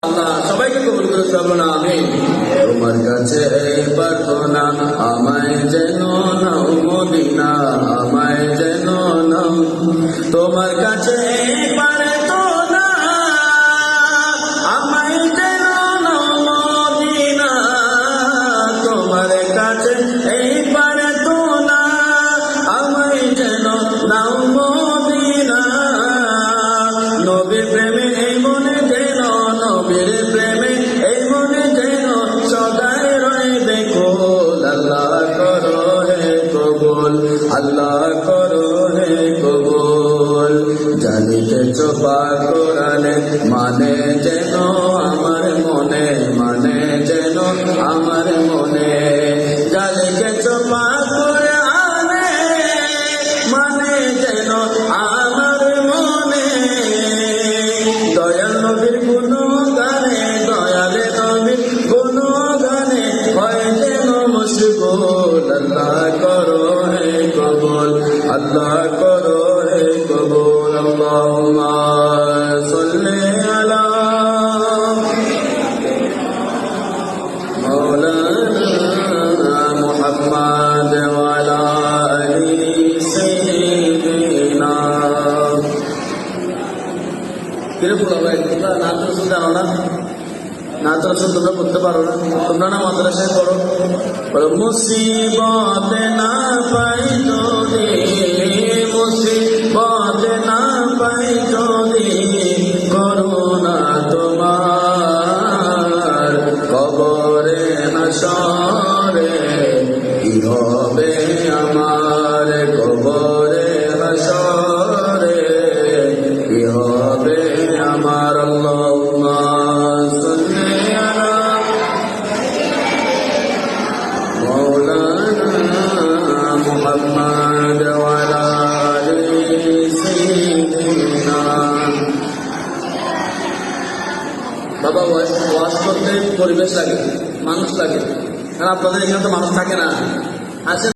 আল্লাহ সবাইকে কবুল করে চলুন আমিন। তোমার কাছে এই প্রার্থনা, আমায় যেন নাও মদিনা, আমায় যেন নাও। তোমার কাছে এই প্রার্থনা, আমায় যেন নাও মদিনা। তোমার কাছে এই প্রার্থনা, আমায় যেন নাও মদিনা। নবীর প্রেমে এই মনে যেন, নবীর প্রেমে এই মনে যেন সদাই রইবে কবুল। আল্লাহ করো হে কবুল, আল্লাহ করো হে কবুল। জানিতেছ পাক কোরআনে মানে যেন আমার মনে, মানে যেন আমার মনে। জানিতেছ পাক কোরআনে মানে যেন আমার মনে। দয়াল নবীর গুণগানে, দয়ালে নবীর গুণগানে হয় যেন মশগুল। আল্লাহ করো হে কবুল, আল্লাহ করো হে কবুল। আল্লাহুম্মা সাল্লি আলা মাওলানা মুহাম্মাদ ওয়া আলা আলি সাইয়্যিদিনা। কিরকম ভাই তোমরা নাচ রসুল জানো না? নাচ রসুল তোমরা করতে পারো না? তোমরা না মাদ্রাসায় পড়ো? বলো মুসিবতে না পাই যদি, মুসিবতে না পাই যদি করুণা তোমার। কবরে হাসরে কি হবে আমার, কবরে হাসরে কি হবে আমার। আল্লাহুম্মা সাল্লি আলা মাওলানা মুহাম্মাদ ওয়া আলা আলি সাইয়্যিদিনা। বাবা ওয়াজ করতে পরিবেশ লাগে, মানুষ লাগে, কারণ আপনাদের এখানে তো মানুষ থাকে না। আছে